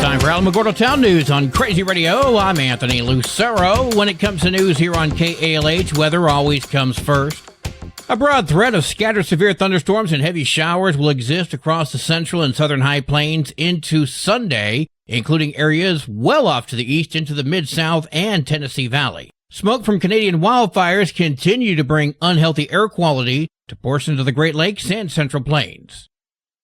Time for Alamogordo Town News on Crazy Radio. I'm Anthony Lucero. When it comes to news here on KALH, weather always comes first. A broad threat of scattered severe thunderstorms and heavy showers will exist across the central and southern high plains into Sunday, including areas well off to the east into the Mid-South and Tennessee Valley. Smoke from Canadian wildfires continue to bring unhealthy air quality to portions of the Great Lakes and Central Plains.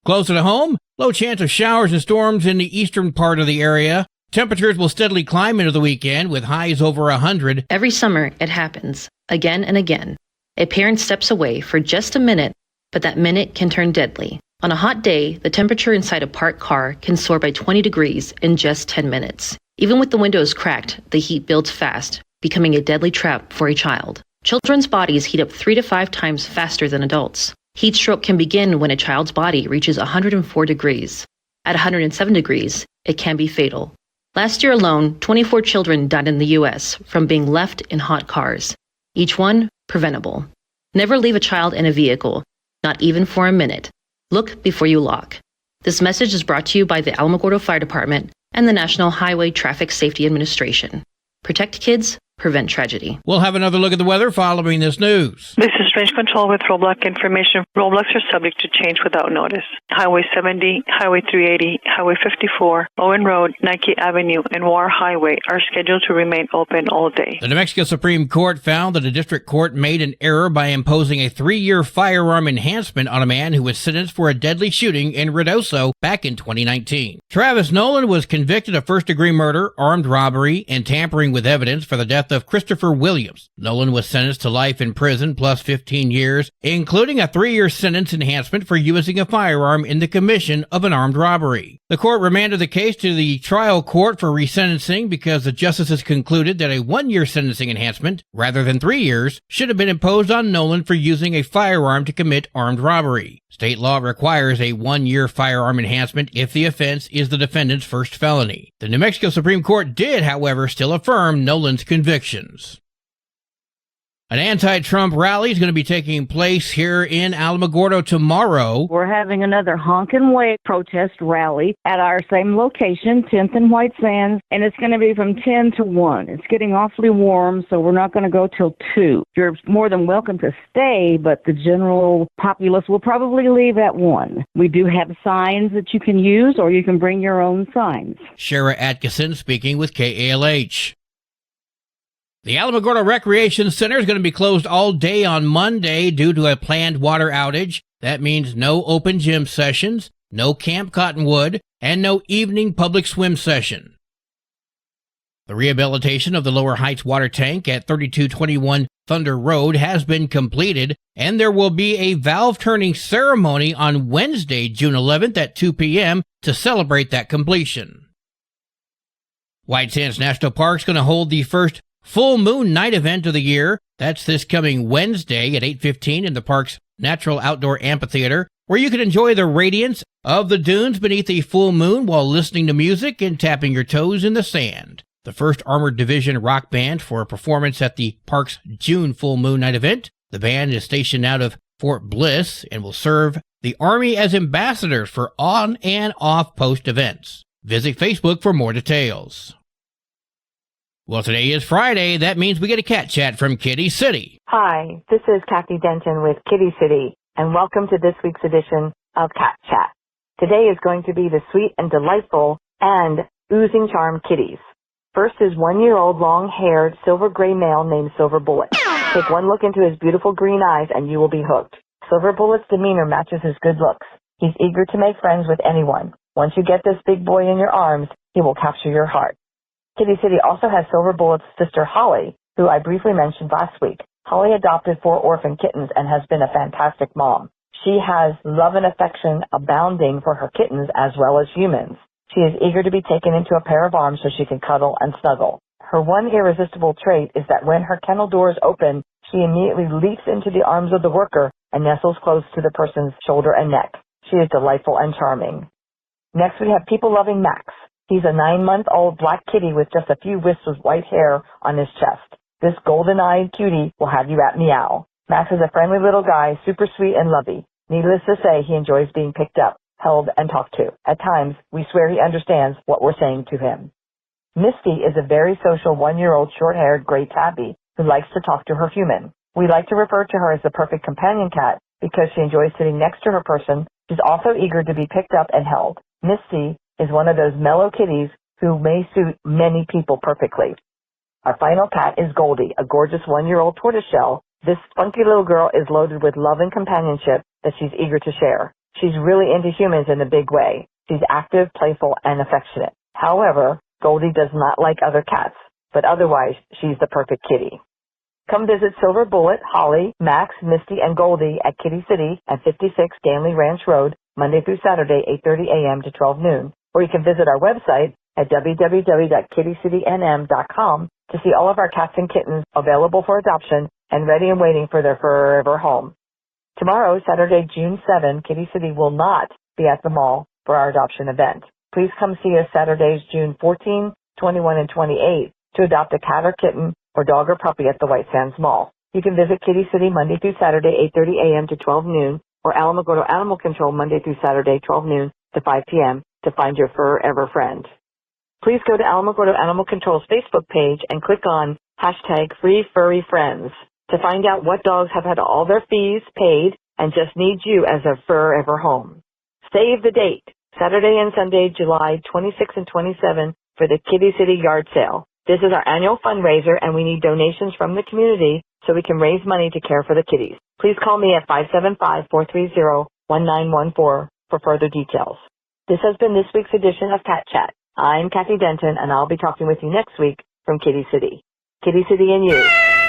Closer to home, low chance of showers and storms in the eastern part of the area. Temperatures will steadily climb into the weekend with highs over 100. Every summer, it happens, again and again. A parent steps away for just a minute, but that minute can turn deadly. On a hot day, the temperature inside a parked car can soar by 20 degrees in just 10 minutes. Even with the windows cracked, the heat builds fast, becoming a deadly trap for a child. Children's bodies heat up 3 to 5 times faster than adults. Heat stroke can begin when a child's body reaches 104 degrees. At 107 degrees, it can be fatal. Last year alone, 24 children died in the U.S. from being left in hot cars. Each one preventable. Never leave a child in a vehicle, not even for a minute. Look before you lock. This message is brought to you by the Alamogordo Fire Department and the National Highway Traffic Safety Administration. Protect kids, prevent tragedy. We'll have another look at the weather following this news. This is Range Control with roadblock information. Roadblocks are subject to change without notice. Highway 70, Highway 380, Highway 54, Owen Road, Nike Avenue, and War Highway are scheduled to remain open all day. The New Mexico Supreme Court found that a district court made an error by imposing a 3-year firearm enhancement on a man who was sentenced for a deadly shooting in Ruidoso back in 2019. Travis Nolan was convicted of first-degree murder, armed robbery, and tampering with evidence for the death of Christopher Williams. Nolan was sentenced to life in prison plus 15 years, including a 3-year sentence enhancement for using a firearm in the commission of an armed robbery. The court remanded the case to the trial court for resentencing because the justices concluded that a 1-year sentencing enhancement, rather than 3 years, should have been imposed on Nolan for using a firearm to commit armed robbery. State law requires a 1-year firearm enhancement if the offense is the defendant's first felony. The New Mexico Supreme Court did, however, still affirm Nolan's convictions. An anti-Trump rally is going to be taking place here in Alamogordo tomorrow. We're having another Honk and Wait protest rally at our same location, 10th and White Sands, and it's going to be from 10 to 1. It's getting awfully warm, so we're not going to go till 2. You're more than welcome to stay, but the general populace will probably leave at 1. We do have signs that you can use, or you can bring your own signs. Shara Atkinson speaking with KALH. The Alamogordo Recreation Center is going to be closed all day on Monday due to a planned water outage. That means no open gym sessions, no Camp Cottonwood, and no evening public swim session. The rehabilitation of the Lower Heights water tank at 3221 Thunder Road has been completed, and there will be a valve turning ceremony on Wednesday, June 11th at 2 p.m. to celebrate that completion. White Sands National Park is going to hold the first full moon night event of the year. That's this coming Wednesday at 8:15 in the park's natural outdoor amphitheater, where you can enjoy the radiance of the dunes beneath a full moon while listening to music and tapping your toes in the sand. The first Armored Division rock band for a performance at the park's June full moon night event. The band is stationed out of Fort Bliss and will serve the Army as ambassadors for on and off post events. Visit Facebook for more details. Well, today is Friday. That means we get a cat chat from Kitty City. Hi, this is Kathy Denton with Kitty City, and welcome to this week's edition of Cat Chat. Today is going to be the sweet and delightful and oozing charm kitties. First is 1-year-old long-haired silver gray male named Silver Bullet. Take one look into his beautiful green eyes and you will be hooked. Silver Bullet's demeanor matches his good looks. He's eager to make friends with anyone. Once you get this big boy in your arms, he will capture your heart. Kitty City also has Silver Bullet's sister Holly, who I briefly mentioned last week. Holly adopted 4 orphan kittens and has been a fantastic mom. She has love and affection abounding for her kittens as well as humans. She is eager to be taken into a pair of arms so she can cuddle and snuggle. Her one irresistible trait is that when her kennel doors open, she immediately leaps into the arms of the worker and nestles close to the person's shoulder and neck. She is delightful and charming. Next, we have people-loving Max. He's a 9-month-old black kitty with just a few wisps of white hair on his chest. This golden-eyed cutie will have you at meow. Max is a friendly little guy, super sweet and lovey. Needless to say, he enjoys being picked up. held, and talked to. At times, we swear he understands what we're saying to him. Misty is a very social 1-year-old short-haired gray tabby who likes to talk to her human. We like to refer to her as the perfect companion cat because she enjoys sitting next to her person. She's also eager to be picked up and held. Misty is one of those mellow kitties who may suit many people perfectly. Our final cat is Goldie, a gorgeous 1-year-old tortoiseshell. This spunky little girl is loaded with love and companionship that she's eager to share. She's really into humans in a big way. She's active, playful, and affectionate. However, Goldie does not like other cats, but otherwise, she's the perfect kitty. Come visit Silver Bullet, Holly, Max, Misty, and Goldie at Kitty City at 56 Stanley Ranch Road, Monday through Saturday, 8:30 a.m. to 12 noon. Or you can visit our website at www.kittycitynm.com to see all of our cats and kittens available for adoption and ready and waiting for their forever home. Tomorrow, Saturday, June 7, Kitty City will not be at the mall for our adoption event. Please come see us Saturdays, June 14, 21, and 28 to adopt a cat or kitten or dog or puppy at the White Sands Mall. You can visit Kitty City Monday through Saturday, 8:30 a.m. to 12 noon, or Alamogordo Animal Control Monday through Saturday, 12 noon to 5 p.m. to find your forever friend. Please go to Alamogordo Animal Control's Facebook page and click on #FreeFurryFriends to find out what dogs have had all their fees paid and just need you as their forever home. Save the date, Saturday and Sunday, July 26 and 27 for the Kitty City Yard Sale. This is our annual fundraiser and we need donations from the community so we can raise money to care for the kitties. Please call me at 575-430-1914 for further details. This has been this week's edition of Cat Chat. I'm Kathy Denton and I'll be talking with you next week from Kitty City. Kitty City and you.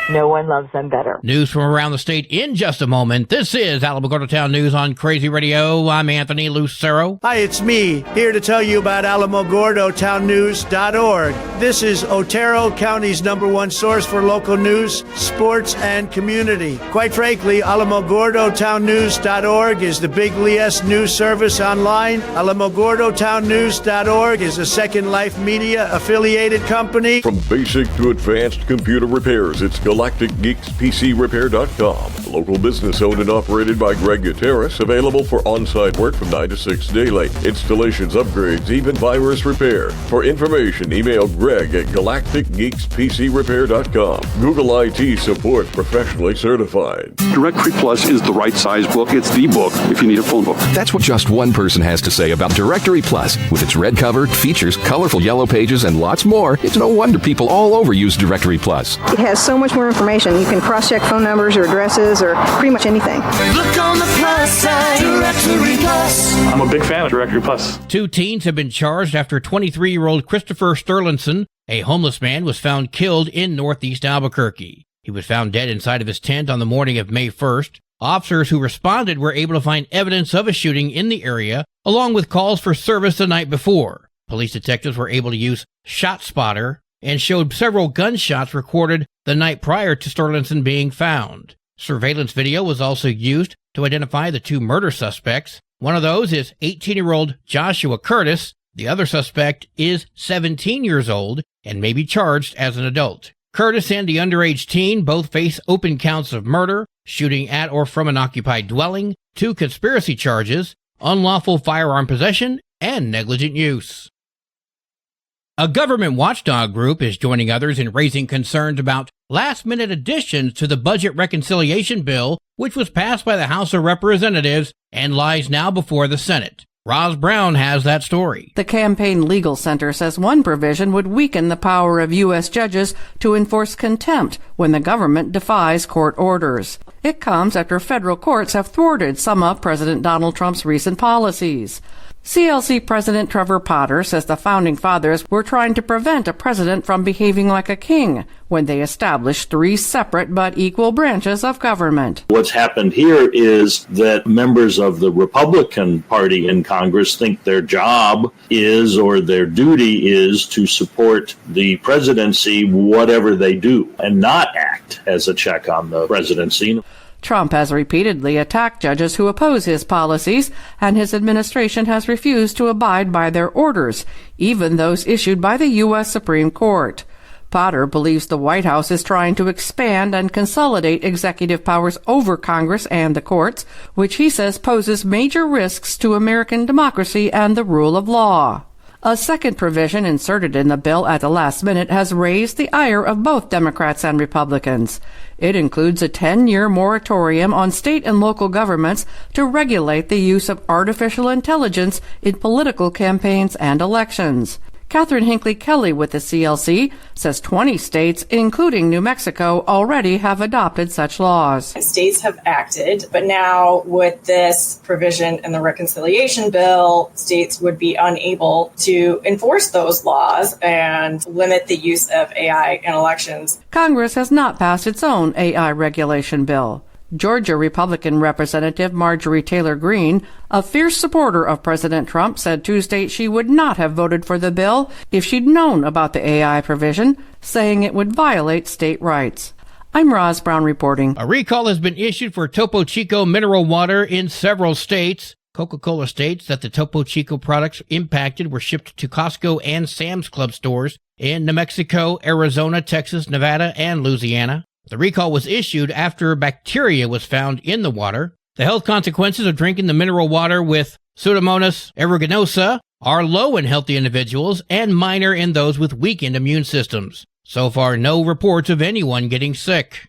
No one loves them better. News from around the state in just a moment. This is Alamogordo Town News on Crazy Radio. I'm Anthony Lucero. Hi, it's me, here to tell you about AlamogordoTownNews.org. This is Otero County's #1 source for local news, sports, and community. Quite frankly, AlamogordoTownNews.org is the big LES news service online. AlamogordoTownNews.org is a Second Life Media affiliated company. From basic to advanced computer repairs, it's GalacticGeeksPCRepair.com. Local business owned and operated by Greg Gutierrez. Available for on-site work from 9 to 6 daily. Installations, upgrades, even virus repair. For information, email Greg at GalacticGeeksPCRepair.com. Google IT support, professionally certified. Directory Plus is the right size book. It's the book if you need a phone book. That's what just one person has to say about Directory Plus. With its red cover, features, colorful yellow pages, and lots more, it's no wonder people all over use Directory Plus. It has so much more information. You can cross-check phone numbers or addresses or pretty much anything. Look on the plus side, Directory Plus. I'm a big fan of Directory Plus. 2 teens have been charged after 23-year-old Christopher Sterlinson, a homeless man, was found killed in northeast Albuquerque. He was found dead inside of his tent on the morning of May 1st. Officers who responded were able to find evidence of a shooting in the area, along with calls for service the night before. Police detectives were able to use ShotSpotter and showed several gunshots recorded the night prior to Sterlinson being found. Surveillance video was also used to identify the 2 murder suspects. One of those is 18-year-old Joshua Curtis. The other suspect is 17 years old and may be charged as an adult. Curtis and the underage teen both face open counts of murder, shooting at or from an occupied dwelling, 2 conspiracy charges, unlawful firearm possession, and negligent use. A government watchdog group is joining others in raising concerns about last-minute additions to the budget reconciliation bill, which was passed by the House of Representatives and lies now before the Senate. Roz Brown has that story. The Campaign Legal Center says one provision would weaken the power of U.S. judges to enforce contempt when the government defies court orders. It comes after federal courts have thwarted some of President Donald Trump's recent policies. CLC President Trevor Potter says the Founding Fathers were trying to prevent a president from behaving like a king when they established 3 separate but equal branches of government. What's happened here is that members of the Republican Party in Congress think their job is, or their duty is, to support the presidency whatever they do and not act as a check on the presidency. Trump has repeatedly attacked judges who oppose his policies, and his administration has refused to abide by their orders, even those issued by the U.S. Supreme Court. Potter believes the White House is trying to expand and consolidate executive powers over Congress and the courts, which he says poses major risks to American democracy and the rule of law. A second provision inserted in the bill at the last minute has raised the ire of both Democrats and Republicans. It includes a 10-year moratorium on state and local governments to regulate the use of artificial intelligence in political campaigns and elections. Catherine Hinckley Kelly with the CLC says 20 states, including New Mexico, already have adopted such laws. States have acted, but now with this provision in the reconciliation bill, states would be unable to enforce those laws and limit the use of AI in elections. Congress has not passed its own AI regulation bill. Georgia Republican Representative Marjorie Taylor Greene, a fierce supporter of President Trump, said Tuesday she would not have voted for the bill if she'd known about the AI provision, saying it would violate state rights. I'm Roz Brown reporting. A recall has been issued for Topo Chico mineral water in several states. Coca-Cola states that the Topo Chico products impacted were shipped to Costco and Sam's Club stores in New Mexico, Arizona, Texas, Nevada, and Louisiana. The recall was issued after bacteria was found in the water. The health consequences of drinking the mineral water with Pseudomonas aeruginosa are low in healthy individuals and minor in those with weakened immune systems. So far, no reports of anyone getting sick.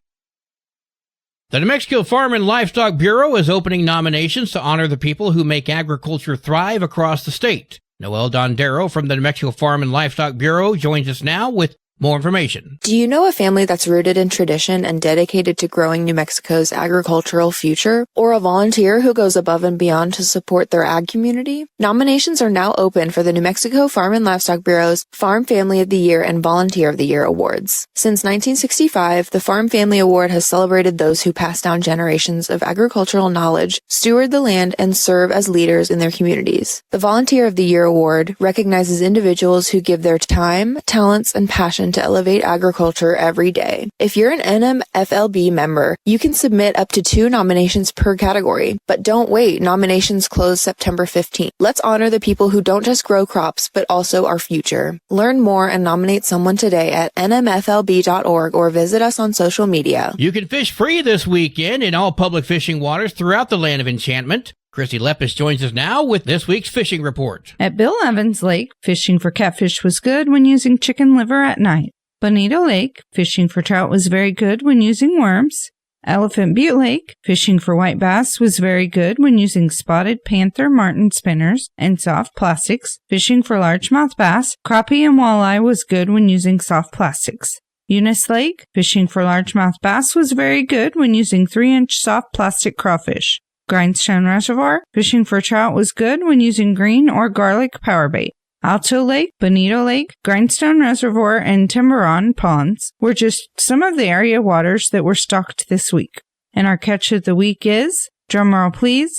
The New Mexico Farm and Livestock Bureau is opening nominations to honor the people who make agriculture thrive across the state. Noel Dondero from the New Mexico Farm and Livestock Bureau joins us now with more information. Do you know a family that's rooted in tradition and dedicated to growing New Mexico's agricultural future? Or a volunteer who goes above and beyond to support their ag community? Nominations are now open for the New Mexico Farm and Livestock Bureau's Farm Family of the Year and Volunteer of the Year awards. Since 1965, the Farm Family Award has celebrated those who pass down generations of agricultural knowledge, steward the land, and serve as leaders in their communities. The Volunteer of the Year award recognizes individuals who give their time, talents, and passion to elevate agriculture every day. If you're an NMFLB member, you can submit up to 2 nominations per category. But don't wait, nominations close September 15th. Let's honor the people who don't just grow crops, but also our future. Learn more and nominate someone today at nmflb.org or visit us on social media. You can fish free this weekend in all public fishing waters throughout the Land of Enchantment. Christy Lepis joins us now with this week's fishing report. At Bill Evans Lake, fishing for catfish was good when using chicken liver at night. Bonito Lake, fishing for trout was very good when using worms. Elephant Butte Lake, fishing for white bass was very good when using spotted panther martin spinners and soft plastics. Fishing for largemouth bass, crappie, and walleye was good when using soft plastics. Eunice Lake, fishing for largemouth bass was very good when using 3-inch soft plastic crawfish. Grindstone Reservoir, fishing for trout was good when using green or garlic power bait. Alto Lake, Bonito Lake, Grindstone Reservoir, and Tiburon Ponds were just some of the area waters that were stocked this week. And our catch of the week is, drumroll please,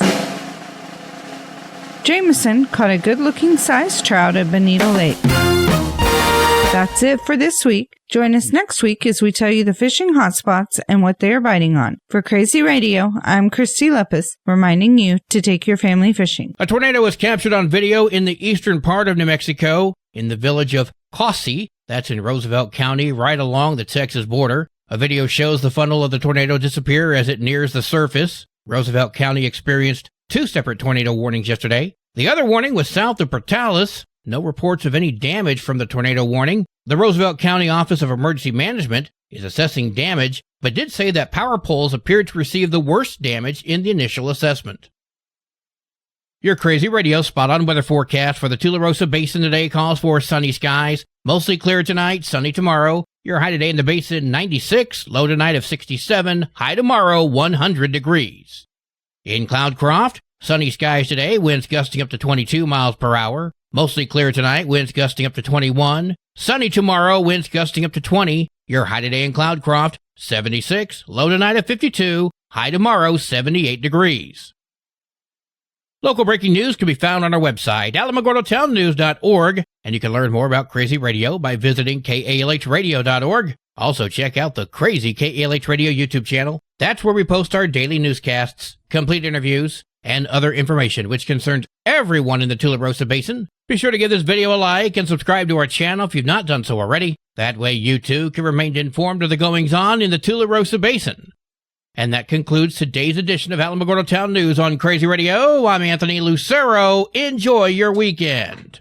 Jameson caught a good-looking sized trout at Bonito Lake. That's it for this week. Join us next week as we tell you the fishing hotspots and what they are biting on. For Crazy Radio, I'm Christy Lepis, reminding you to take your family fishing. A tornado was captured on video in the eastern part of New Mexico, in the village of Caussy. That's in Roosevelt County, right along the Texas border. A video shows the funnel of the tornado disappear as it nears the surface. Roosevelt County experienced 2 separate tornado warnings yesterday. The other warning was south of Portales. No reports of any damage from the tornado warning. The Roosevelt County Office of Emergency Management is assessing damage, but did say that power poles appeared to receive the worst damage in the initial assessment. Your Crazy Radio spot-on weather forecast for the Tularosa Basin today calls for sunny skies, mostly clear tonight, sunny tomorrow. Your high today in the basin, 96, low tonight of 67, high tomorrow, 100 degrees. In Cloudcroft, sunny skies today, winds gusting up to 22 miles per hour. Mostly clear tonight, winds gusting up to 21. Sunny tomorrow, winds gusting up to 20. Your high today in Cloudcroft, 76. Low tonight of 52. High tomorrow, 78 degrees. Local breaking news can be found on our website, alamogordotownnews.org, and you can learn more about Crazy Radio by visiting kalhradio.org. Also, check out the Crazy KALH Radio YouTube channel. That's where we post our daily newscasts, complete interviews, and other information which concerns everyone in the Tularosa Basin. Be sure to give this video a like and subscribe to our channel if you've not done so already. That way you too can remain informed of the goings-on in the Tularosa Basin. And that concludes today's edition of Alamogordo Town News on Crazy Radio. I'm Anthony Lucero. Enjoy your weekend.